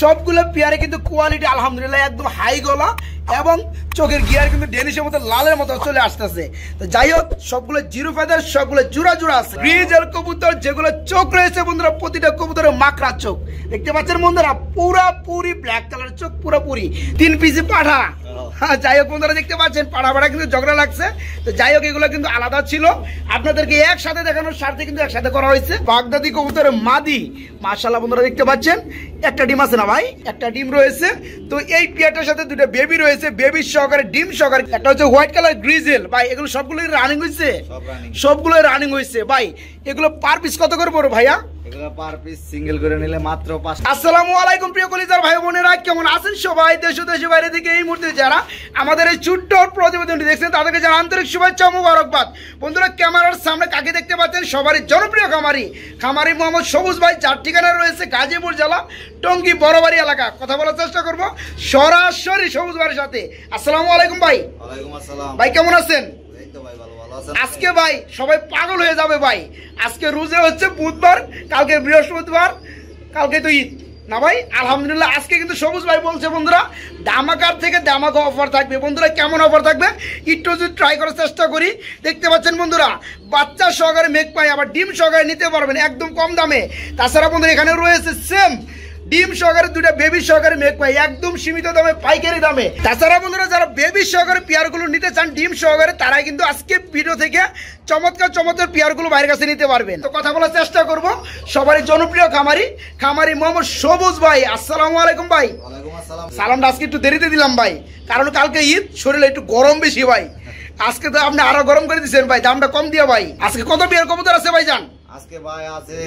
সবগুলো পেয়ারে কিন্তু কোয়ালিটি আলহামদুলিল্লাহ একদম হাই গলা এবং চোখের গিয়ার কিন্তু ডেনিশের মতো লালের মতো চলে আসতেছে। তো যাই হোক, সবগুলো জিরো ফেদার, সবগুলো জোড়া জোড়া আছে। গ্রিজেল কবুতর যেগুলো চোখ রয়েছে বন্ধুরা, প্রতিটা কবুতরের মাকড়া চোখ দেখতে পাচ্ছেন বন্ধুরা, পুরাপুরি ব্ল্যাক কালার চোখ, পুরোপুরি 3 পিসি পাঠা। হ্যাঁ, যাই হোক বন্ধুরা দেখতে পাচ্ছেন পাঠা পাঠা কিন্তু ঝগড়া লাগছে। তো যাই হোক, এগুলো কিন্তু আলাদা ছিল, আপনাদেরকে একসাথে দেখানোর স্বার্থে কিন্তু একসাথে করা হয়েছে। বাগদাদি কবুতরের মাদি মাশাআল্লাহ বন্ধুরা দেখতে পাচ্ছেন, একটা ডিম আছে না ভাই, একটা ডিম রয়েছে। তো এই পেয়ারটার সাথে দুটো বেবি রয়েছে, বেবি সহকারে ডিম সহকারে। একটা হচ্ছে হোয়াইট কালার গ্রিজেল ভাই, এগুলো সবগুলোই রানিং হয়েছে, সবগুলোই রানিং হয়েছে ভাই। এগুলো পার পিস কত করে পড়ো ভাইয়া? এগুলো পার পিস সিঙ্গেল করে নিলে মাত্র 5। আসসালামু আলাইকুম প্রিয় কলিজার ভাই বোনেরা, কেমন আছেন সবাই? দেশ ও দেশের বাইরে থেকে এই মুহূর্তে যারা আমাদের এই ছোট্ট প্রতিবেদনটি দেখছেন তাদেরকে জানাই আন্তরিক শুভেচ্ছা ও মোবারকবাদ। বন্ধুরা, ক্যামেরার সামনে কাকে দেখতে পাচ্ছেন? সবারই জনপ্রিয় খামারি মোহাম্মদ সবুজ ভাই, যার ঠিকানা রয়েছে গাজীপুর জেলা টঙ্গী বড়বাড়ি এলাকা। কথা বলার চেষ্টা করব সরাসরি সবুজ ভাইয়ের সাথে। আসসালামু আলাইকুম ভাই। ওয়ালাইকুম আসসালাম ভাই, কেমন আছেন? এই তো ভাই, ভালো আছেন? আজকে ভাই সবাই পাগল হয়ে যাবে ভাই, আজকে রোজে হচ্ছে বুধবার, কালকে বৃহস্পতিবার, কালকে তো ঈদ না ভাই। আলহামদুলিল্লাহ আজকে কিন্তু সবুজ ভাই বলছে বন্ধুরা ধামাকার থেকে ধামাকা অফার থাকবে। বন্ধুরা, কেমন অফার থাকবে একটু যদি ট্রাই করার চেষ্টা করি। দেখতে পাচ্ছেন বন্ধুরা, বাচ্চা সহকারে মেঘ পাই, আবার ডিম সহকারে নিতে পারবেন একদম কম দামে। তাছাড়া বন্ধুরা এখানে রয়েছে সেম ডিম সহকারে দুটা বেবি সহকারে মেঘ পাই, একদম সীমিত দামে, পাইকারি দামে। তাছাড়া বন্ধুরা যারা বেবি সহকারে পেয়ারগুলো নিতে চান ডিম সহকারে, তারাই কিন্তু আজকে ভিডিও থেকে চমৎকার চমৎকার পেয়ারগুলো বাইরের কাছে নিতে পারবেন। তো কথা বলার চেষ্টা করব সবারই জনপ্রিয় খামারি মোহাম্মদ সবুজ ভাই। আসসালামু আলাইকুম ভাই। ওয়ালাইকুম আসসালাম। সালামটা আজকে একটু দেরিতে দিলাম ভাই, কারণ কালকে ঈদ, শরীরে একটু গরম বেশি ভাই। আজকে তো আপনি আরো গরম করে দিচ্ছেন ভাই, দামটা কম দিয়ে ভাই। আজকে কত পেয়ার কবুতর আছে ভাই জান? আজকে ভাই আছে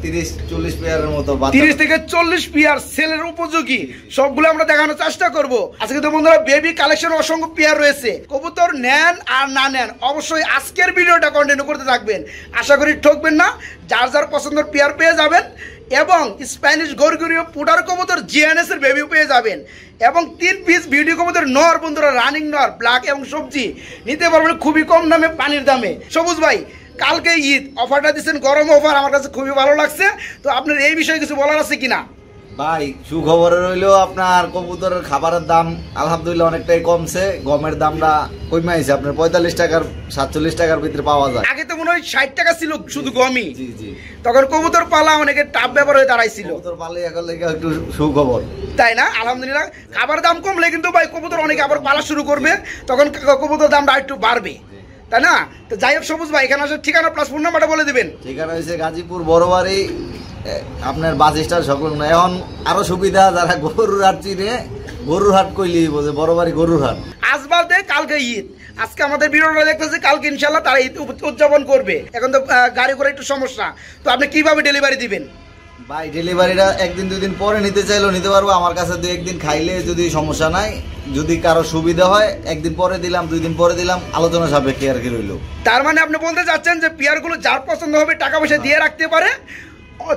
30-40 পেয়ারের মতো, 30 থেকে 40 পেয়ার সেলের উপযোগী, সবগুলো আমরা দেখানোর চেষ্টা করব। আজকে তো বন্ধুরা বেবি কালেকশন অসংখ্য পেয়ার রয়েছে। কবুতর নেন আর না নেন, অবশ্যই আজকের ভিডিওটা কন্টিনিউ করতে থাকবেন, আশা করি ঠকবেন না। যার যার পছন্দের পেয়ার পেয়ে যাবেন, এবং স্প্যানিশ গরগরীয় পুটার কবুতর জিএনএস এর বেবিও পেয়ে যাবেন, এবং 3 পিস ভিডিও কবুতর নর বন্ধুরা, রানিং নর ব্ল্যাক এবং সবজি নিতে পারবেন খুবই কম দামে, পানির দামে। সবুজ ভাই, কালকে ঈদ, অফারটা দিচ্ছেন গরম অফার, আমার কাছে খুবই ভালো লাগছে। তো আপনার এই বিষয়ে কিছু বলার আছে কিনা? ভাই সুখবর হইলো আপনার কবুতরের খাবারের দাম আলহামদুলিল্লাহ অনেকটাই কমছে। গমের দামটা কমে আইছে, আপনার 45 টাকার 47 টাকার ভিতরে পাওয়া যায়। আগে তো মনে হয় 60 টাকা ছিল শুধু গমই। জি জি, তখন কবুতর পালা অনেকে টাপ ব্যাপার হয়ে দাঁড়াইছিল। কবুতর পালে এখন লেগে একটু সুখবর, তাই না? আলহামদুলিল্লাহ খাবার দাম কমলে কিন্তু ভাই কবুতর অনেকে আবার পালা শুরু করবে, তখন কবুতর দামটা একটু বাড়বে, তাই না? তো যাই হোক সবুজ ভাই, এখানে আসার ঠিকানা প্লাস ফোন নাম্বারটা বলে দিবেন। ঠিকানা হয়েছে গাজীপুর বড়বাড়ি, আপনার বাস স্ট্যান্ড সংলগ্ন। এখন আরো সুবিধা, যারা গরুর হাট চিনে, গরুর হাট কইলি বোঝে, বড়বাড়ি গরুর হাট। আজ বাদে কালকে ঈদ, আজকে আমাদের ভিডিওটা দেখতেছে, কালকে ইনশাল্লাহ তারা ঈদ উদযাপন করবে। এখন তো গাড়ি করে একটু সমস্যা, তো আপনি কিভাবে ডেলিভারি দিবেন? ভাই ডেলিভারিটা 1-2 দিন পরে নিতে চাইলেও নিতে পারবো, আমার কাছে 2-1 দিন খাইলে যদি সমস্যা নাই, যদি কারো সুবিধা হয় 1 দিন পরে দিলাম, 2 দিন পরে দিলাম, আলোচনা সাপেক্ষে আর কি রইল। তার মানে আপনি বলতে চাচ্ছেন যে পেয়ারগুলো যার পছন্দ হবে টাকা পয়সা দিয়ে রাখতে পারে,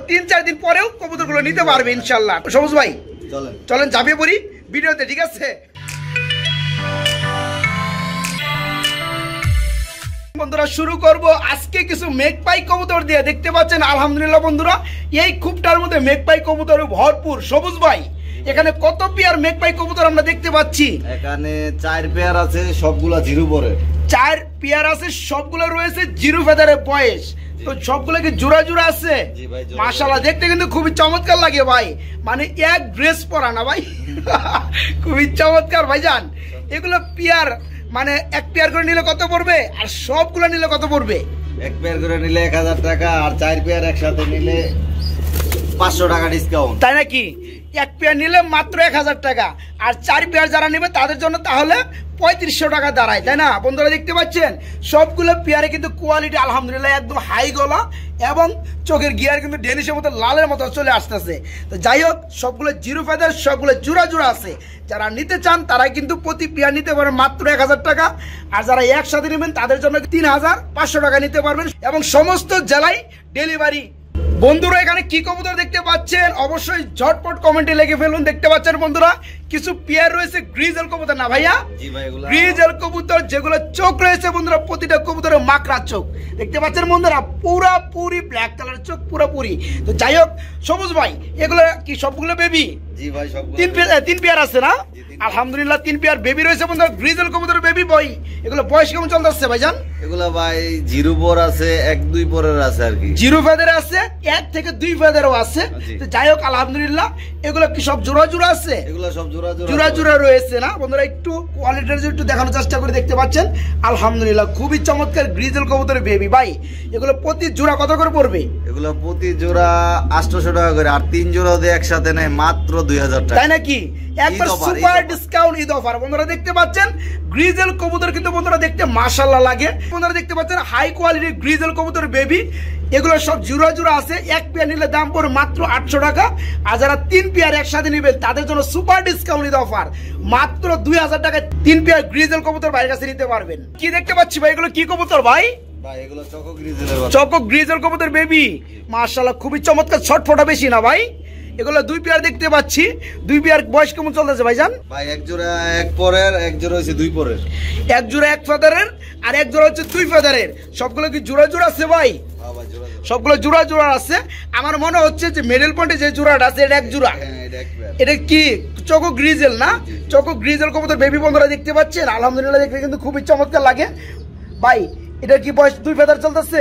3-4 দিন পরেও কবুতরগুলো নিতে পারবে ইনশাল্লাহ। সবুজ ভাই চলেন ঝাঁপিয়ে পড়ি ভিডিওতে, ঠিক আছে? বন্ধুরা শুরু করব আজকে কিছু মেঘপাই কবুতর দিয়ে। দেখতে পাচ্ছেন আলহামদুলিল্লাহ বন্ধুরা, এই খুবটার মধ্যে মেঘপাই কবুতর ভরপুর। সবুজ ভাই, এখানে কত পেয়ার মেঘপাই কবুতর আমরা দেখতে পাচ্ছি? এখানে 4 পেয়ার আছে, সবগুলা জিরো পরে। 4 পেয়ার আছে, সবগুলো রয়েছে জিরো ফেদারের বয়স। তো সবগুলো কি জোড়া জোড়া আছে? মাশাআল্লাহ, দেখতে কিন্তু খুবই চমৎকার লাগে ভাই, মানে এক ড্রেস পরা না ভাই, খুবই চমৎকার ভাইজান। এগুলো পেয়ার মানে এক পেয়ার করে নিলে কত পড়বে, আর সবগুলো নিলে কত পড়বে? এক পেয়ার করে নিলে 1000 টাকা, আর 4 পেয়ার একসাথে নিলে 500 টাকা ডিসকাউন্ট। তাই নাকি? এক পেয়ার নিলে মাত্র 1000 টাকা, আর 4 পেয়ার যারা নেবে তাদের জন্য তাহলে 3500 টাকা দাঁড়ায়, তাই না? বন্ধুরা দেখতে পাচ্ছেন সবগুলো পেয়ারে কিন্তু কোয়ালিটি আলহামদুলিল্লাহ একদম হাই গলা, এবং চোখের গিয়ার কিন্তু ডেনিশের মতো লালের মতো চলে আসতেছে। তো যাই হোক, সবগুলো জিরো ফেদার, সবগুলো জোড়া জোড়া আছে। যারা নিতে চান তারাই কিন্তু প্রতি পেয়ার নিতে পারেন মাত্র 1000 টাকা, আর যারা একসাথে নেবেন তাদের জন্য 3500 টাকা নিতে পারবেন, এবং সমস্ত জেলায় ডেলিভারি বন্ধুরা এখানে কি কবুতর দেখতে পাচ্ছেন অবশ্যই ঝটপট কমেন্টে লিখে ফেলুন। দেখতে পাচ্ছেন বন্ধুরা কিছু পেয়ার রয়েছে গ্রিজেল কবুতর, না ভাইয়া? জি ভাই, এগুলা গ্রিজেল কবুতর যেগুলো চোখ রয়েছে বন্ধুরা, প্রতিটা কবুতরের মাকড়া চোখ দেখতে পাচ্ছেন বন্ধুরা, পুরাপুরি ব্ল্যাক কালারের চোখ পুরাপুরি। তো যাই হোক সবুজ ভাই, এগুলো কি সবগুলো বেবি? জি ভাই, সবগুলো তিন পেয়ার আছে না? আলহামদুলিল্লাহ 3 পেয়ার বেবি রয়েছে বন্ধুরা, গ্রিজেল কবুতরের বেবি বই। এগুলো বয়স কেমন চলতেছে ভাইজান? এগুলা ভাই 0 পর আছে, 1-2 পরের আছে আর কি। 0 ফেদার আছে, 1 থেকে 2 ফেদারও আছে। তো যাই হোক আলহামদুলিল্লাহ, এগুলো কি সব জোড়া জোড়া আছে? এগুলা সব জোড়া জোড়া জোড়া রয়েছে না বন্ধুরা? একটু কোয়ালিটির একটু দেখানোর চেষ্টা করে, দেখতে পাচ্ছেন আলহামদুলিল্লাহ খুবই চমৎকার গ্রিজেল কবুতরের বেবি। ভাই এগুলো প্রতি জোড়া কত করে পড়বে? এগুলা প্রতি জোড়া 800 টাকা করে, আর 3 জোড়া দিয়ে একসাথে নেয় মাত্র 2000 টাকা। তাই নাকি? একবার সুপার ডিসকাউন্ট ঈদ অফার বন্ধুরা। দেখতে পাচ্ছেন গ্রিজেল কবুতর কিন্তু বন্ধুরা দেখতে মাশাআল্লাহ লাগে। বন্ধুরা দেখতে পাচ্ছেন হাই কোয়ালিটির গ্রিজেল কবুতর বেবি, এগুলো সব জোড়া জোড়া আছে। 1 পেয়ার নিলে দাম পড়বে মাত্র 800 টাকা, আর যারা 3 পেয়ার একসাথে নেবেন তাদের জন্য সুপার ডিসকাউন্ট ঈদ অফার মাত্র 2000 টাকায় 3 পেয়ার গ্রিজেল কবুতর বাইরের কাছে নিতে পারবেন। কি দেখতে পাচ্ছি ভাই, এগুলো কি কবুতর ভাই? ভাই এগুলো চকো গ্রিজেলের বাচ্চা। চকো গ্রিজেল কবুতর বেবি মাশাআল্লাহ খুবই চমৎকার, ছটফটা বেশি না ভাই? এগুলো 2 পেয়ার দেখতে পাচ্ছি। 2 পেয়ার বয়স কেমন চলতেছে ভাইজান? ভাই এক জোড়া 1 পরের, এক জোড়া হচ্ছে 2 পরের। এক জোড়া 1 ফেদারের আর এক জোড়া হচ্ছে 2 ফেদারের। সবগুলো কি জোড়া জোড়া আছে ভাই? হ্যাঁ ভাই, জোড়া জোড়া। সবগুলো জোড়া জোড়া আছে। আমার মনে হচ্ছে যে মিডল পয়েন্টে যে জোড়াটা আছে এটা এক জোড়া। হ্যাঁ, এটা এক পেয়ার। এটা কি চকো গ্রিজেল না? চকো গ্রিজেল কবুতর বেবি বন্ধুরা দেখতে পাচ্ছেন আলহামদুলিল্লাহ, দেখতে কিন্তু খুবই চমৎকার লাগে ভাই। এটার কি বয়স? 2 ফেদার চলতেছে।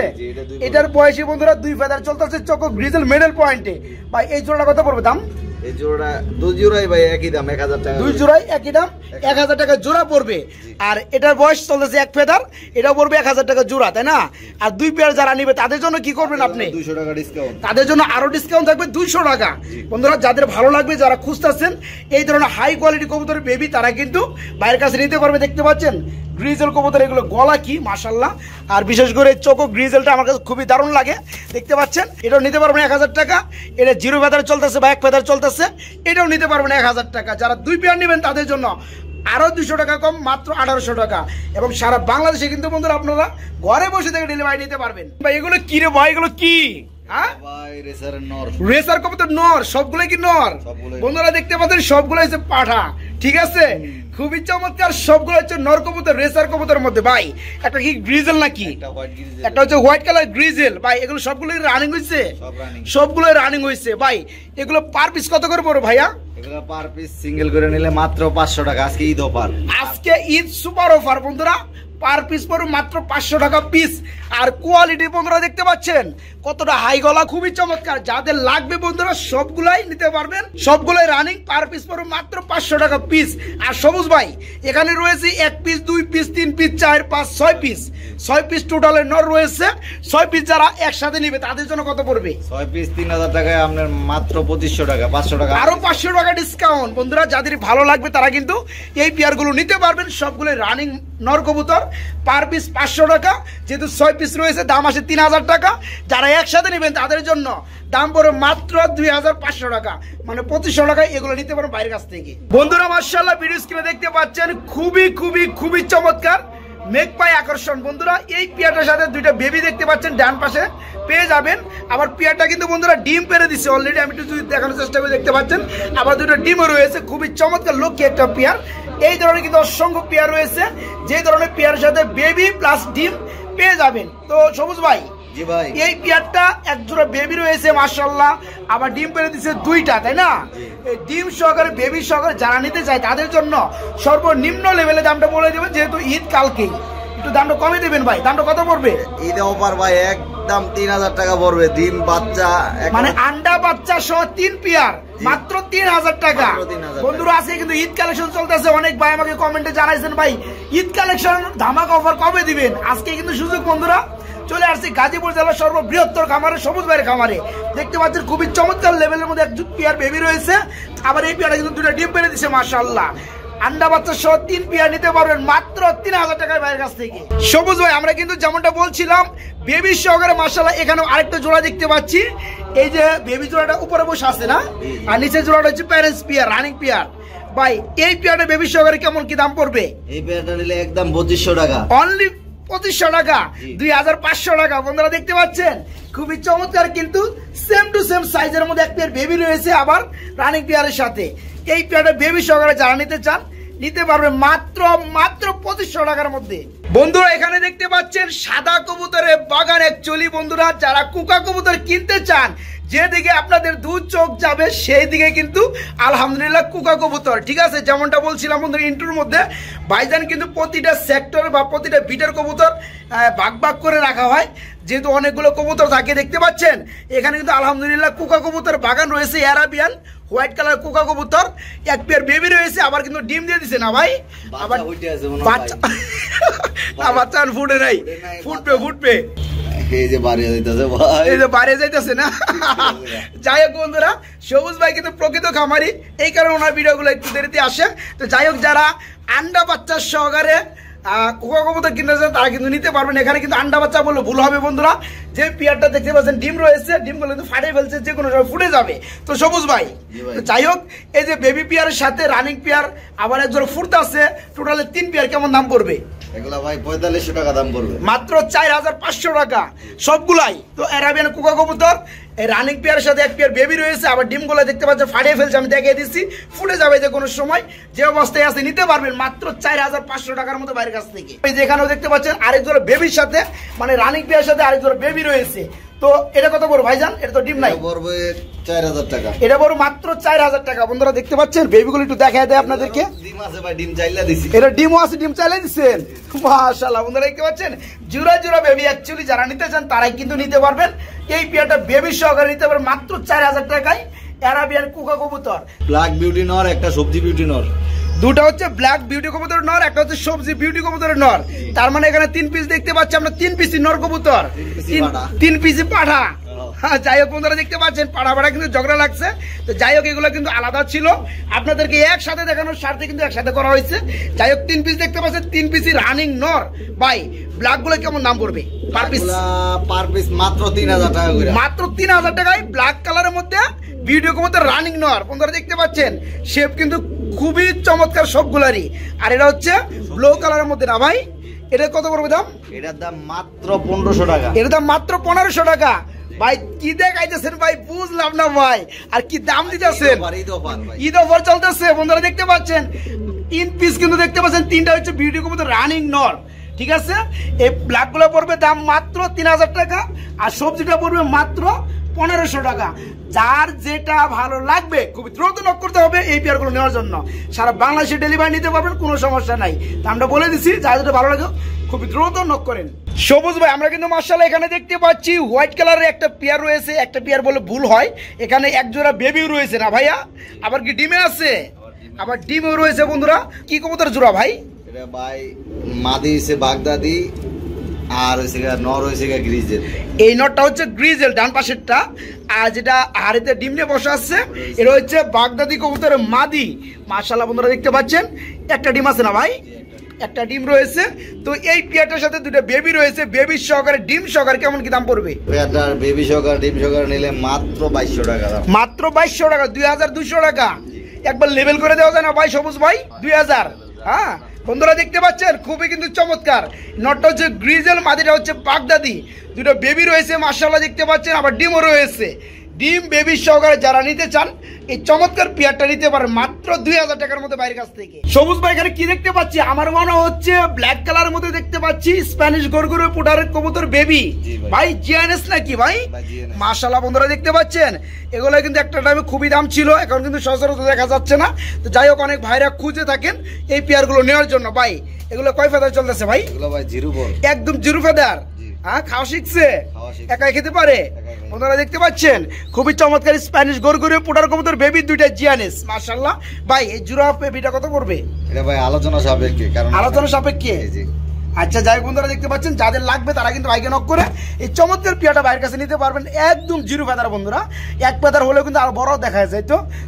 এটার বয়সী বন্ধুরা 2 ফেদার চলতেছে চকো গ্রিজেল মিডল পয়েন্টে। ভাই এই জোড়াটা কত পড়বে দাম? এই জোড়া 2 জোড়াই ভাই একই দাম, 1000 টাকা। 2 জোড়াই একই দাম, 1000 টাকা জোড়া পড়বে। আর এটার বয়স চলতেছে 1 ফেদার, এটাও পড়বে 1000 টাকা জোড়া, তাই না? আর 2 পেয়ার যারা নিবে তাদের জন্য কি করবেন আপনি? 200 টাকা ডিসকাউন্ট। তাদের জন্য আরো ডিসকাউন্ট থাকবে 200 টাকা। বন্ধুরা যাদের ভালো লাগবে, যারা খুঁজতেছেন এই ধরনের হাই কোয়ালিটি কবুতরের বেবি, তারা কিন্তু বাইরের কাছে নিতে পারবে। দেখতে পাচ্ছেন গ্রিজেল কবুতর, এগুলো গলা কি মাশাআল্লাহ। আর বিশেষ করে চোখো গ্রিজেলটা আমার কাছে খুবই দারুণ লাগে। দেখতে পাচ্ছেন এটাও নিতে পারবেন 1000 টাকা। এটা 0 ফেদার চলতেছে বা 1 ফেদার চলতেছে, এটাও নিতে পারবেন 1000 টাকা। যারা 2 পেয়ার নেবেন তাদের জন্য আরো 200 টাকা কম, মাত্র 1800 টাকা। এবং সারা বাংলাদেশে কিন্তু বন্ধুরা আপনারা ঘরে বসে থেকে ডেলিভারি নিতে পারবেন। ভাই এগুলো কি রে ভাই? এগুলো কি? হ্যাঁ ভাই রেসারের নর। রেসার কবুতর নর, সবগুলো কি নর? বন্ধুরা দেখতে পাচ্ছেন সবগুলো হচ্ছে পাঠা, ঠিক আছে? খুবই চমৎকার, সবগুলো হচ্ছে নর কবুতর রেসার কবুতরের মধ্যে। ভাই একটা কি গ্রিজেল নাকি? একটা হচ্ছে হোয়াইট কালার গ্রিজেল। ভাই এগুলো সবগুলো রানিং হইছে? সবগুলো রানিং হইছে। ভাই এগুলো পার পিস কত করে পড়বে ভাইয়া? এগুলো পার পিস সিঙ্গেল করে নিলে মাত্র 500 টাকা। আজকে ঈদ অফার, আজকে ঈদ সুপার অফার বন্ধুরা। পার পিস পড়বে মাত্র 500 টাকা পিস। আর কোয়ালিটি বন্ধুরা দেখতে পাচ্ছেন কতটা হাই গলা, খুবই চমৎকার। যাদের লাগবে বন্ধুরা সবগুলাই নিতে পারবেন, সবগুলাই রানিং। পার পিস পড়বে মাত্র 500 টাকা পিস। আর সবুজ ভাই এখানে রয়েছে 1 piece, 2 piece, 3 piece, 4, 5, 6 piece. 6 piece টোটালের নর রয়েছে। 6 পিস যারা একসাথে নিবে তাদের জন্য কত পড়বে? 6 পিস 3000 টাকায় আপনার মাত্র 2500 টাকা, 500 টাকা আরো 500 টাকা ডিসকাউন্ট। বন্ধুরা যাদের ভালো লাগবে তারা কিন্তু এই পেয়ারগুলো নিতে পারবেন। সবগুলো রানিং নর কবুতর, পার পিস 500 টাকা। যেহেতু 6 পিস রয়েছে দাম আসে 3000 টাকা। যারা একসাথে নেবেন তাদের জন্য দাম পড়ে মাত্র 2500 টাকা, মানে 2500 টাকায় এগুলো নিতে পারেন বাইরের কাছ থেকে। বন্ধুরা মাশাআল্লাহ ভিডিও স্ক্রিনে দেখতে পাচ্ছেন খুবই খুবই খুবই চমৎকার মেঘ পাই আকর্ষণ। বন্ধুরা এই পেয়ারটার সাথে 2টা বেবি দেখতে পাচ্ছেন ডান পাশে পেয়ে যাবেন। আবার পেয়ারটা কিন্তু বন্ধুরা ডিম পেরে দিচ্ছে অলরেডি, আমি একটু যদি দেখানোর চেষ্টা করে, দেখতে পাচ্ছেন আবার 2টা ডিমও রয়েছে। খুবই চমৎকার লক্ষ্যে একটা পেয়ার। এই ধরনের কিন্তু অসংখ্য পেয়ার রয়েছে, যে ধরনের পেয়ারের সাথে বেবি প্লাস ডিম পেয়ে যাবেন। তো সবুজ ভাই জি ভাই, এই পেয়ারটা এক জোড়া বেবি রয়েছে মাশাআল্লাহ, আবার ডিম পেরে দিচ্ছে 2টা, তাই না? এই ডিম সহকারে বেবি সহকারে যারা নিতে চায় তাদের জন্য সর্বনিম্ন লেভেলে দামটা বলে দেবেন, যেহেতু ঈদ কালকেই একটু দামটা কমে দেবেন। ভাই দামটা কত পড়বে? ঈদে অফার ভাই একদম 3000 টাকা পড়বে। ডিম বাচ্চা মানে আন্ডা বাচ্চা সহ 3 পেয়ার মাত্র 3000 টাকা। বন্ধুরা আজকে কিন্তু ঈদ কালেকশন চলতেছে। অনেক ভাই আমাকে কমেন্টে জানাইছেন ভাই ঈদ কালেকশন ধামাকা অফার কবে দিবেন? আজকে কিন্তু সুযোগ বন্ধুরা, চলে আসছি গাজীপুর জেলার সর্ববৃহত্তর খামারে সবুজ ভাইয়ের খামারে। দেখতে পাচ্ছেন খুবই চমৎকার লেভেলের মধ্যে এক পেয়ার বেবি রয়েছে। আবার এই পেয়ারটা কিন্তু 2টা ডিম পেরে দিচ্ছে মাশাআল্লাহ। আন্ডা বাচ্চা সহ 3 পেয়ার নিতে পারবেন মাত্র 3000 টাকায় ভাইয়ের কাছ থেকে। সবুজ ভাই আমরা কিন্তু যেমনটা বলছিলাম বেবি সহকারে মাশাআল্লাহ এখানে আরেকটা জোড়া দেখতে পাচ্ছি। এই যে বেবি জোড়াটা উপরে বসে আছে না, আর নিচে জোড়াটা হচ্ছে প্যারেন্টস পেয়ার, রানিং পেয়ার। ভাই এই পেয়ারটা বেবি সহকারে কেমন কি দাম পড়বে? এই পেয়ারটা নিলে একদম 2500 টাকা। অনলি 2500 টাকা, 2500 টাকা। বন্ধুরা দেখতে পাচ্ছেন খুবই চমৎকার, কিন্তু সেম টু সেম সাইজের মধ্যে এক পেয়ার বেবি রয়েছে আবার রানিং পেয়ারের সাথে। এই পেয়ারটা বেবি সহকারে যারা নিতে চান নিতে পারবে মাত্র 2500 টাকার মধ্যে। বন্ধুরা এখানে দেখতে পাচ্ছেন সাদা কবুতরের বাগান। অ্যাকচুয়ালি বন্ধুরা যারা কুকা কবুতর কিনতে চান, যেদিকে আপনাদের দু চোখ যাবে সেই দিকে কিন্তু আলহামদুলিল্লাহ কুকা কবুতর, ঠিক আছে। যেমনটা বলছিলাম বন্ধুরা ইন্টুর মধ্যে, ভাইজান কিন্তু প্রতিটা সেক্টর বা প্রতিটা বিটের কবুতর ভাগ ভাগ করে রাখা হয়, যেহেতু অনেকগুলো কবুতর থাকে। দেখতে পাচ্ছেন এখানে কিন্তু আলহামদুলিল্লাহ কুকা কবুতর বাগান রয়েছে, অ্যারাবিয়ান হোয়াইট কালার কুকা কবুতর, এক পেয়ার বেবি রয়েছে, আবার কিন্তু ডিম দিয়ে দিছে না ভাই, আবার বাচ্চা বাচ্চা ফুটে নাই, ফুটবে এই যে বাড়িয়ে যাইতেছে ভাই, এই যে বাড়িয়ে যাইতেছে না। যাই হোক বন্ধুরা, সবুজ ভাই কিন্তু প্রকৃত খামারি, এই কারণে ওনার ভিডিওগুলো একটু দেরিতে আসে। তো যাই হোক, যারা আন্ডা বাচ্চার সহকারে কুকা কবুতর কিনতে চান তারা কিন্তু নিতে পারবেন। এখানে কিন্তু আন্ডা বাচ্চা বললে ভুল হবে বন্ধুরা, যে পেয়ারটা দেখতে পাচ্ছেন ডিম রয়েছে, ডিমগুলো কিন্তু ফাটিয়ে ফেলছে, যে কোনো সময় ফুটে যাবে। তো সবুজ ভাই, যাই হোক, এই যে বেবি পেয়ারের সাথে রানিং পেয়ার আবার একজন ফুটতে আছে, টোটালে 3 পেয়ার কেমন দাম পড়বে? এগুলা ভাই 4500 টাকা দাম পড়বে, মাত্র 4500 টাকা সবগুলাই। তো অ্যারাবিয়ান কুকা কবুতর, এই রানিং পেয়ারের সাথে এক পেয়ার বেবি রয়েছে, আবার ডিমগুলো দেখতে পাচ্ছেন ফাটিয়ে ফেলছে, আমি দেখিয়ে দিচ্ছি, ফুটে যাবে যে কোনো সময়, যে অবস্থায় আছে নিতে পারবেন মাত্র 4500 টাকার মতো বাইরের কাছ থেকে। এই যে এখানেও দেখতে পাচ্ছেন আরেকজন বেবির সাথে, মানে রানিং পেয়ারের সাথে আরেকজন বেবি রয়েছে। তো এটা কত বড় ভাইজান? এটা তো ডিম নাই, পড়বে 4000 টাকা। এটা বড় মাত্র 4000 টাকা। বন্ধুরা দেখতে পাচ্ছেন বেবিগুলো একটু দেখায় দেয় আপনাদেরকে, ডিম আছে ভাই, ডিম চাইলা দিছি, এটা ডিমও আছে, ডিম চাইলে দিচ্ছেন, মাশাআল্লাহ। বন্ধুরা দেখতে পাচ্ছেন জোড়া জোড়া বেবি, অ্যাকচুয়ালি যারা নিতে চান তারাই কিন্তু নিতে পারবেন। এই পেয়ারটা বেবি সহকারে নিতে পারবেন মাত্র 4000 টাকায়। অ্যারাবিয়ান কুকা কবুতর, ব্ল্যাক বিউটি নর, একটা সবজি বিউটি নর, দুটো হচ্ছে ব্ল্যাক বিউটি কবুতরের নর, একটা হচ্ছে সবজি বিউটি কবুতরের নর। তার মানে এখানে 3 পিস দেখতে পাচ্ছি আমরা, 3 পিসি নর কবুতর, 3 পিসি পাঠা। যাই হোক বন্ধুরা দেখতে পাচ্ছেন পাড়া কিন্তু ঝগড়া লাগছে। তো যাই হোক, এগুলো কিন্তু আলাদা ছিল, আপনাদেরকে একসাথে দেখানোর স্বার্থে কিন্তু একসাথে করা হয়েছে। যাই হোক, 3 পিস দেখতে পাচ্ছেন, 3 পিসি রানিং নর। ভাই ব্ল্যাক গুলো কেমন দাম পড়বে পার পিস? পার পিস মাত্র 3000 টাকা করে, মাত্র 3000 টাকায় ব্ল্যাক কালারের মধ্যে ভিডিও কবুতর রানিং নর। বন্ধুরা দেখতে পাচ্ছেন শেপ কিন্তু খুবই চমৎকার সবগুলারই। আর এটা হচ্ছে ব্লু কালারের মধ্যে না ভাই, এটা কত পড়বে দাম? এটার দাম মাত্র 1500 টাকা। এটার দাম মাত্র 1500 টাকা। ভাই কি দেখাইতেছেন ভাই, বুঝলাম না ভাই, আর কি দাম দিতেছেন? ঈদ অফার চলতেছে। বন্ধুরা দেখতে পাচ্ছেন 3 পিস কিন্তু দেখতে পাচ্ছেন, 3টা হচ্ছে ভিডিও কবুতর রানিং নর, ঠিক আছে। এই ব্ল্যাক গুলো পড়বে দাম মাত্র 3000 টাকা, আর সবজিটা পড়বে মাত্র 1500 টাকা। যার যেটা ভালো লাগবে খুব দ্রুত নক করতে হবে এই পেয়ারগুলো নেওয়ার জন্য। সারা বাংলাদেশে ডেলিভারি নিতে পারবেন, কোনো সমস্যা নাই। আমরা বলে দিচ্ছি, যার যেটা ভালো লাগে খুব দ্রুত নক করেন। সবুজ ভাই, আমরা কিন্তু মাশাআল্লাহ এখানে দেখতে পাচ্ছি হোয়াইট কালারের একটা পেয়ার রয়েছে, একটা পেয়ার বলে ভুল হয়, এখানে এক জোড়া বেবিও রয়েছে না ভাইয়া? আবার কি ডিমে আছে? আবার ডিমও রয়েছে। বন্ধুরা কি কবুতর জোড়া ভাই? এটা ভাই মাদি হইছে বাগদাদি, আর হইছে নর হইছে গ্রিজেল। এই নটটা হচ্ছে গ্রিজেল ডান পাশেরটা, আর যেটা হাড়িতে ডিম নিয়ে বসে আছে এটা হচ্ছে বাগদাদি কবুতরের মাদি। মাশাআল্লাহ বন্ধুরা দেখতে পাচ্ছেন একটা ডিম আছে না ভাই? একটা ডিম রয়েছে। তো এই পেয়ারটার সাথে দুটো বেবি রয়েছে, বেবি সহকারে ডিম সহকারে কেমন কি দাম পড়বে? পেয়ারটার বেবি সহকারে ডিম সহকারে নিলে মাত্র 2200 টাকা দাম। মাত্র 2200 টাকা, 2200 টাকা। একবার লেভেল করে দেওয়া যায় না ভাই সবুজ ভাই? 2000। হ্যাঁ বন্ধুরা দেখতে পাচ্ছেন খুবই কিন্তু চমৎকার। নটটা হচ্ছে গ্রিজেল, মাদিটা হচ্ছে বাগদাদি, দুটো বেবি রয়েছে মাশাআল্লাহ দেখতে পাচ্ছেন, আবার ডিমও রয়েছে। ডিম বেবি সহকারে যারা নিতে চান এই চমৎকার পেয়ারটা নিতে পারেন মাত্র 2000 টাকার মধ্যে বাইরের কাছ থেকে। সবুজ ভাই এখানে কি দেখতে পাচ্ছি? আমার মনে হচ্ছে ব্ল্যাক কালারের মধ্যে দেখতে পাচ্ছি স্প্যানিশ গরগরে পুটারের কবুতর বেবি। ভাই জিএনএস নাকি ভাই? মাশাআল্লাহ বন্ধুরা দেখতে পাচ্ছেন এগুলো কিন্তু একটা টাইমে খুবই দাম ছিল, এখন কিন্তু সচরাচর দেখা যাচ্ছে না। তো যাই হোক, অনেক ভাইরা খুঁজে থাকেন এই পেয়ারগুলো নেওয়ার জন্য। ভাই এগুলো কয় ফেদার চলতেছে ভাই? এগুলো ভাই জিরো বল, একদম জিরো ফেদার। হ্যাঁ, খাওয়া শিখছে, একাই খেতে পারে। বন্ধুরা দেখতে পাচ্ছেন খুবই চমৎকার স্প্যানিশ গরগরে পুটার কবুতর বেবি, দুইটা জিয়ানেস মাশাআল্লাহ। ভাই এই জোড়া বেবিটা কত পড়বে? এটা ভাই আলোচনা সাপেক্ষে, কারণ আলোচনা সাপেক্ষে। আচ্ছা যাই হোক বন্ধুরা দেখতে পাচ্ছেন, যাদের লাগবে তারা কিন্তু ভাইকে নক করে এই চমৎকার পেয়ারটা ভাইয়ের কাছে নিতে পারবেন, একদম জিরো ফেদার বন্ধুরা। এক ফেদার হলেও কিন্তু আরো বড় দেখা যায়।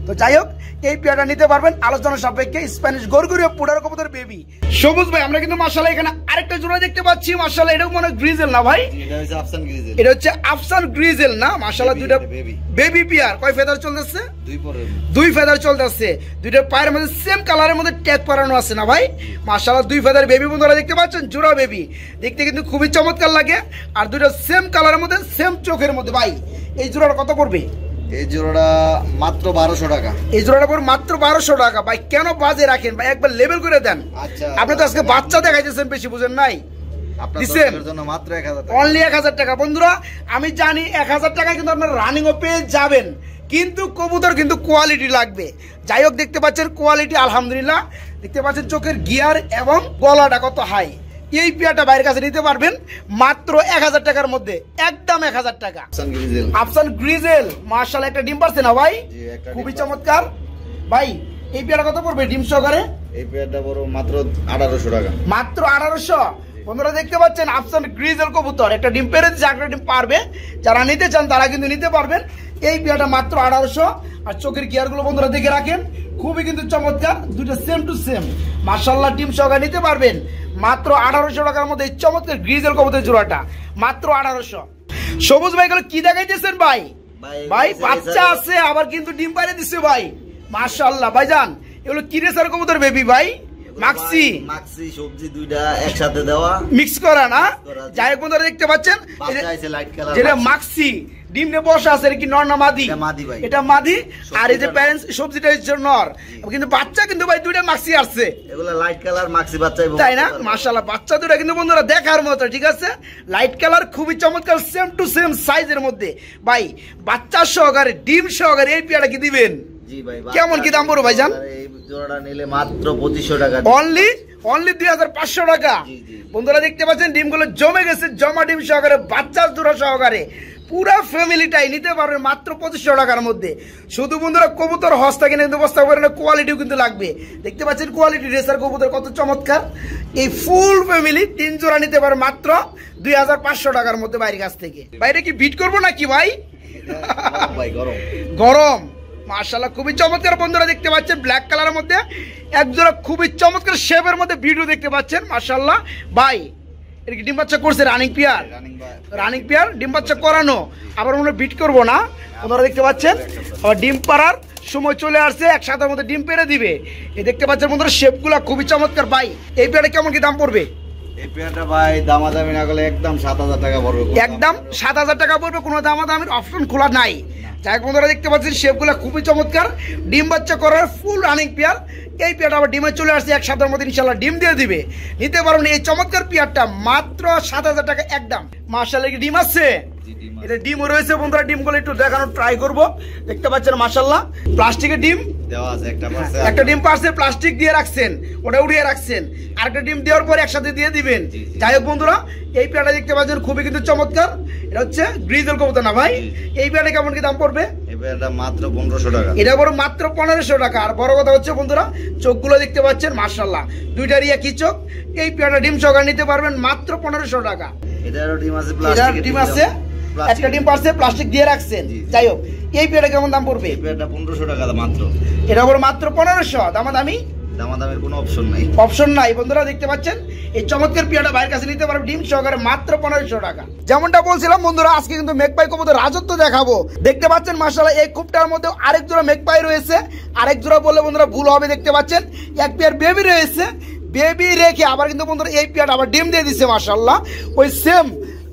তো যাই হোক, এই পেয়ারটা নিতে পারবেন আলোচনা সাপেক্ষে, স্প্যানিশ গরগরে পুটার কবুতর বেবি। সবুজ ভাই আমরা কিন্তু মাশাআল্লাহ এখানে আরেকটা জোড়া দেখতে পাচ্ছি মাশাআল্লাহ, এটাও মনে হয় গ্রিজেল না ভাই? এটা হচ্ছে আফসান গ্রিজেল। এটা হচ্ছে আফসান গ্রিজেল না? মাশাআল্লাহ দুইটা বেবি পেয়ার। কয় ফেদার চলতেছে? দুই ফেদার চলতেছে। দুইটা পায়ের মধ্যে সেম কালারের মধ্যে ট্যাগ পরানো আছে না ভাই? মাশাআল্লাহ দুই ফেদার বেবি বন্ধুরা দেখতে পাচ্ছেন। জোড়া বেবি, দেখতে কিন্তু খুবই চমৎকার লাগে। আর দুটো সেম কালারের মধ্যে সেম চোখের মধ্যে। ভাই এই জোড়াটা কত পড়বে? এই জোড়াটা মাত্র 1200 টাকা। এই জোড়াটা পড়বে মাত্র 1200 টাকা। ভাই কেন বাজে রাখেন ভাই, একবার লেভেল করে দেন। আচ্ছা, আপনি তো আজকে বাচ্চা দেখাইতেছেন, বেশি বুঝেন নাই। আপনাদের জন্য মাত্র 1000 টাকা, অনলি 1000 টাকা। বন্ধুরা আমি জানি 1000 টাকা কিন্তু আপনারা রানিং ও পেয়ে যাবেন, কিন্তু কবুতর কিন্তু কোয়ালিটি লাগবে। যাই হোক দেখতে পাচ্ছেন কোয়ালিটি আলহামদুলিল্লাহ, দেখতে পাচ্ছেন চোখের গিয়ার এবং গলাটা কত হাই। এই পেয়ারটা বাইরের কাছে নিতে পারবেন মাত্র 1000 টাকার মধ্যে, একদম 1000 টাকা। আফসান গ্রিজেল মাশাআল্লাহ, একটা ডিম পারছে না ভাই, খুবই চমৎকার। ভাই এই পেয়ারটা কত পড়বে ডিম সহকারে? এই পেয়ারটা বড় মাত্র 1800 টাকা, মাত্র 1800। বন্ধুরা দেখতে পাচ্ছেন আফসান গ্রিজেল কবুতর একটা ডিম পেরে দিচ্ছে, একটা ডিম পারবে। যারা নিতে চান তারা কিন্তু নিতে পারবেন। এই পেয়ারটা মাত্র 1800। আর চোখের গিয়ারগুলো বন্ধুরা দেখে রাখেন, খুবই কিন্তু চমৎকার, দুটো সেম টু সেম মাশাআল্লাহ। ডিম সহকারে নিতে পারবেন মাত্র 1800 টাকার মধ্যে এই চমৎকার গ্রিজেল কবুতর জোড়াটা মাত্র 1800। সবুজ ভাই গুলো কি দেখাইতেছেন ভাই? ভাই বাচ্চা আছে আবার কিন্তু ডিম পারে দিচ্ছে ভাই মাশাআল্লাহ। ভাইজান এগুলো কি রেসার কবুতর বেবি ভাই? মাক্সি সবজি দুইটা একসাথে দেওয়া, মিক্স করা না? যাই হোক বন্ধুরা দেখতে পাচ্ছেন যেটা মাক্সি ডিম নিয়ে বসা আছে, কি নর না মাদি? এটা মাদি। আর এই যে প্যারেন্টস সবজিটা হচ্ছে নর, কিন্তু বাচ্চা কিন্তু ভাই দুইটা মাক্সি আসছে, এগুলা লাইট কালার মাক্সি বাচ্চা, তাই না? মাশাআল্লাহ বাচ্চা দুটো কিন্তু বন্ধুরা দেখার মতো, ঠিক আছে? লাইট কালার খুবই চমৎকার, সেম টু সেম সাইজের মধ্যে। ভাই বাচ্চা সহকারে ডিম সহকারে এই পেয়ারটা কি দিবেন? কেমন কি দাম পড়বে ভাইজান? এই জোড়াটা নিলে মাত্র 2500 টাকা, অনলি 2500 টাকা। বন্ধুরা দেখতে পাচ্ছেন ডিমগুলো জমে গেছে, জমা ডিম সহকারে বাচ্চা জোড়া সহকারে পুরা ফ্যামিলিটাই নিতে পারবে মাত্র 2500 টাকার মধ্যে। শুধু বন্ধুরা কবুতর হস্তা কিনে কিন্তু বস্তা করে না, কোয়ালিটিও কিন্তু লাগবে। দেখতে পাচ্ছেন কোয়ালিটি রেসার কবুতর কত চমৎকার। এই ফুল ফ্যামিলি 3 জোড়া নিতে পারবে মাত্র 2500 টাকার মধ্যে বাইরের কাছ থেকে। বাইরে কি বিট করবো নাকি ভাই? গরম মাশাআল্লাহ খুবই চমৎকার। বন্ধুরা দেখতে পাচ্ছেন ব্ল্যাক কালারের মধ্যে একজোড়া খুবই চমৎকার শেপের মধ্যে ভিডিও দেখতে পাচ্ছেন মাশাআল্লাহ। ভাই এর কি ডিম বাচ্চা করছে? রানিং পেয়ার, রানিং পেয়ার ডিম বাচ্চা করানো, আবার মনে বিট করবো না। আপনারা দেখতে পাচ্ছেন আবার ডিম পাড়ার সময় চলে আসছে, একসাথে মধ্যে ডিম পেরে দিবে। এই দেখতে পাচ্ছেন বন্ধুরা শেপগুলা খুবই চমৎকার। ভাই এই পেয়ারটা কেমন কি দাম পড়বে? এই পেয়ারটা ভাই দামাদামি না করলে একদম 7000 টাকা পড়বে, একদম 7000 টাকা পড়বে, কোনো দামাদামির অপশন খোলা নাই। যাই হোক বন্ধুরা দেখতে পাচ্ছেন শেপগুলো খুবই চমৎকার, ডিম বাচ্চা করার ফুল রানিং পেয়ার। এই পেয়ারটা আবার ডিমে চলে আসছে, এক সপ্তাহের মধ্যে ইনশাল্লাহ ডিম দিয়ে দিবে। নিতে পারবেন এই চমৎকার পেয়ারটা মাত্র 7000 টাকা একদম। মাশাআল্লাহ কি ডিম আছে? এটা ডিমও রয়েছে বন্ধুরা, ডিমগুলো একটু দেখানোর ট্রাই করব। দেখতে পাচ্ছেন মাশাআল্লাহ প্লাস্টিকের ডিম দেওয়া আছে, একটা ডিম পাশে প্লাস্টিক দিয়ে রাখছেন, ওটা উড়িয়ে রাখছেন, আরেকটা ডিম দেওয়ার পরে একসাথে দিয়ে দিবেন। যাই হোক বন্ধুরা এই পেয়ারটা দেখতে পাচ্ছেন খুবই কিন্তু চমৎকার। এটা হচ্ছে গ্রিজেল কবুতর না ভাই? এই পেয়ারটা কেমন কি দাম পড়বে? এই পেয়ারটা মাত্র 1500 টাকা। এটা বড় মাত্র 1500 টাকা। আর বড় কথা হচ্ছে বন্ধুরা চোখগুলো দেখতে পাচ্ছেন মাশাআল্লাহ দুইটারই একই চোখ। এই পেয়ারটা ডিম সহকারে নিতে পারবেন মাত্র 1500 টাকা। এটারও ডিম আছে, প্লাস্টিকের ডিম আছে, একটা ডিম পারছে প্লাস্টিক দিয়ে রাখছেন। যাই হোক এই পেয়ারটা কেমন দাম পড়বে? এই পেয়ারটা 1500 টাকা মাত্র। এটা বড় মাত্র 1500। দামাদামি দামাদামির কোনো অপশন নাই, অপশন নাই। বন্ধুরা দেখতে পাচ্ছেন এই চমৎকার পেয়ারটা ভাইয়ের কাছে নিতে পারবে ডিম সহকারে মাত্র 1500 টাকা। যেমনটা বলছিলাম বন্ধুরা আজকে কিন্তু মেঘপাই কবুতর রাজত্ব দেখাবো। দেখতে পাচ্ছেন মাশাআল্লাহ এই খুপটার মধ্যে আরেক জোড়া মেঘপাই রয়েছে, আরেক জোড়া বললে বন্ধুরা ভুল হবে। দেখতে পাচ্ছেন এক পেয়ার বেবি রয়েছে, বেবি রেখে আবার কিন্তু বন্ধুরা এই পেয়ারটা আবার ডিম দিয়ে দিচ্ছে মাশাআল্লাহ। ওই সেম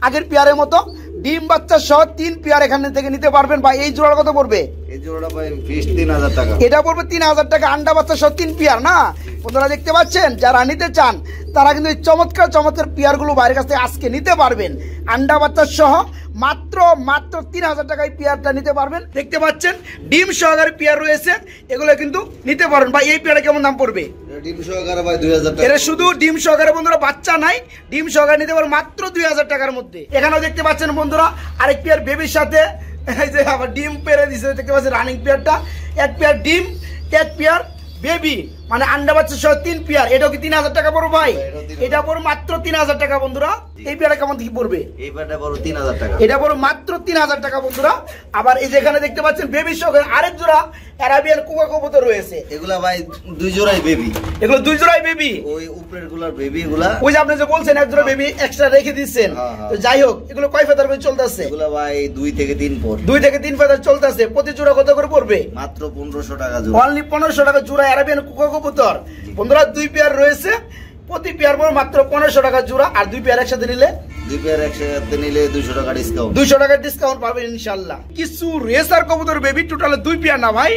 আগের পেয়ারের মতো ডিম বাচ্চা সহ 3 পেয়ার এখান থেকে নিতে পারবেন। ভাই এই জোড়ার কত পড়বে? এই জোড়াটা ভাই ফিক্স 3000 টাকা। এটা পড়বে 3000 টাকা, আন্ডা বাচ্চা সহ 3 পেয়ার না? বন্ধুরা দেখতে পাচ্ছেন যারা নিতে চান তারা কিন্তু এই চমৎকার চমৎকার পেয়ারগুলো বাইরের কাছ থেকে আজকে নিতে পারবেন আন্ডা বাচ্চা সহ মাত্র 3000 টাকায় পেয়ারটা নিতে পারবেন। দেখতে পাচ্ছেন ডিম সহকারে পেয়ার রয়েছে, এগুলো কিন্তু নিতে পারবেন। ভাই এই পেয়ারটা কেমন দাম পড়বে? ডিম সহকারে ভাই 2000 টাকা। এটা শুধু ডিম সহকারে বন্ধুরা, বাচ্চা নাই, ডিম সহকারে নিতে পারবেন মাত্র 2000 টাকার মধ্যে। এখানেও দেখতে পাচ্ছেন বন্ধুরা আরেক পেয়ার বেবির সাথে এই যে আবার ডিম পেরে দিছে। দেখতে পাচ্ছেন রানিং পেয়ারটা, এক পেয়ার ডিম এক পেয়ার বেবি, মানে আন্ডা বাচ্চা সহ 3 পেয়ার। এটাও কি 3000 টাকা পড়বে ভাই? এটা পড়বে মাত্র 3000 টাকা বন্ধুরা। এই পেয়ারটা কেমন কি পড়বে? এই পেয়ারটা পড়বে 3000 টাকা। এটা পড়বে মাত্র 3000 টাকা বন্ধুরা। আবার এই যেখানে দেখতে পাচ্ছেন বেবি সহ আরেক জোড়া আরাবিয়ান কোকা কবুতর রয়েছে। এগুলা ভাই 2 জোড়াই বেবি, এগুলো 2 জোড়াই বেবি। ওই উপরের গুলার বেবি, এগুলা ওই যে আপনি যে বলছেন এক জোড়া বেবি এক্সট্রা রেখে দিচ্ছেন। তো যাই হোক এগুলো কয় ফেদার করে চলতেছে? এগুলা ভাই 2 থেকে 3 পর, 2 থেকে 3 ফেদার চলতেছে। প্রতি জোড়া কত করে পড়বে? মাত্র 1500 টাকা জোড়া। অনলি 1500 টাকা জোড়া আরাবিয়ান কোকা কবুতর। বন্ধুরা 2 পেয়ার রয়েছে, প্রতি পেয়ার পড়বে মাত্র 1500 টাকা জোড়া, আর 2 পেয়ার একসাথে নিলে 2 পেয়ার একসাথে নিলে 200 টাকা ডিসকাউন্ট। 200 টাকা ডিসকাউন্ট পাবেন ইনশাআল্লাহ। কিছু রেসার কবুতর বেবি, টোটাল 2 পেয়ার না ভাই,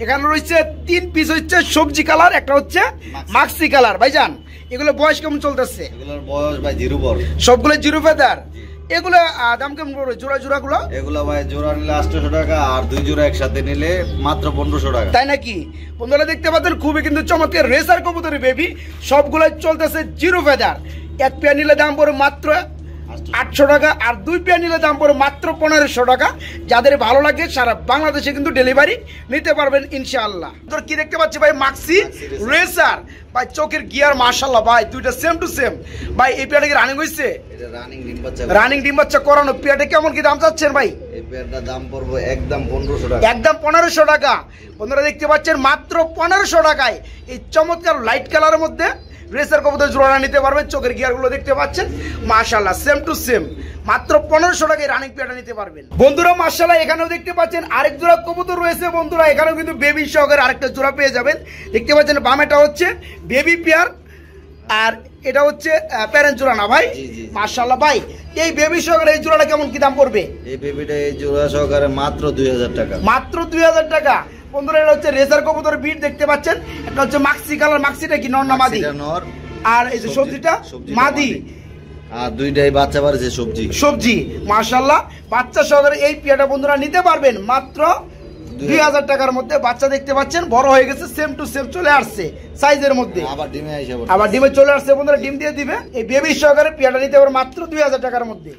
এখানে রয়েছে 3 পিস হচ্ছে সবজি কালার, একটা হচ্ছে মাক্সি কালার। ভাইজান এগুলো বয়স কেমন চলতেছে? এগুলোর বয়স ভাই 0 পর, সবগুলো জিরো ফেদার। এগুলো দাম কেমন পড়বে জোড়া জোড়াগুলো? এগুলো ভাই জোড়া নিলে 800 টাকা, আর 2 জোড়া একসাথে নিলে মাত্র 1500 টাকা। তাই নাকি? বন্ধুরা দেখতে পাচ্ছেন খুবই কিন্তু চমৎকার রেসার কবুতরের বেবি, সবগুলো চলতেছে জিরো ফেদার। 1 পেয়ার নিলে দাম পড়বে মাত্র 800 টাকা, আর 2 পেয়ার নিলে দাম পড়বে মাত্র 1500 টাকা। যাদের ভালো লাগে সারা বাংলাদেশে কিন্তু ডেলিভারি নিতে পারবেন ইনশাআল্লাহ। তোর কি দেখতে পাচ্ছি ভাই? মাক্সি রেসার ভাই, চোখের গিয়ার মাশাআল্লাহ ভাই, দুইটা সেম টু সেম। ভাই এই পেয়ারটা কি রানিং হইছে? এটা রানিং ডিম বাচ্চা, রানিং ডিম বাচ্চা করানো পেয়ারটা কেমন কি দাম চাচ্ছেন ভাই? এই পেয়ারটার দাম পড়বে একদম 1500 টাকা, একদম 1500 টাকা। বন্ধুরা দেখতে পাচ্ছেন মাত্র 1500 টাকায় এই চমৎকার লাইট কালারের মধ্যে রেসার কবুতর জোড়া নিতে পারবেন। চোখের গিয়ারগুলো দেখতে পাচ্ছেন মাশাআল্লাহ সেম টু সেম, মাত্র 1500 টাকায় রানিং পেয়ারটা নিতে পারবেন। বন্ধুরা মাশাআল্লাহ এখানেও দেখতে পাচ্ছেন আরেক জোড়া কবুতর রয়েছে। বন্ধুরা এখানেও কিন্তু বেবি সহকারে আরেকটা জোড়া পেয়ে যাবেন। দেখতে পাচ্ছেন বামেটা হচ্ছে বেবি পেয়ার, আর এটা হচ্ছে প্যারেন্ট জোড়া না ভাই? মাশাআল্লাহ ভাই এই বেবি সহকারে এই জোড়াটা কেমন কি দাম পড়বে? এই বেবিটা এই জোড়া সহকারে মাত্র 2000 টাকা, মাত্র 2000 টাকা। বন্ধুরা এটা হচ্ছে রেসার কবুতর বিট, দেখতে পাচ্ছেন একটা হচ্ছে মাক্সি কালার। মাক্সিটা কি নর না মাদি? নর, আর এই যে সবজিটা মাদি, আর দুইটাই বাচ্চা বাড়ছে সবজি সবজি। মাশাআল্লাহ বাচ্চা সহকারে এই পেয়ারটা বন্ধুরা নিতে পারবেন মাত্র 2000 টাকার মধ্যে। বাচ্চা দেখতে পাচ্ছেন বড় হয়ে গেছে, সেম টু সেম চলে আসছে সাইজের মধ্যে, আবার ডিমে চলে আসছে। বন্ধুরা ডিম দিয়ে দিবে। এই বেবি সহকারে পেয়ারটা নিতে পারবেন মাত্র 2000 টাকার মধ্যে।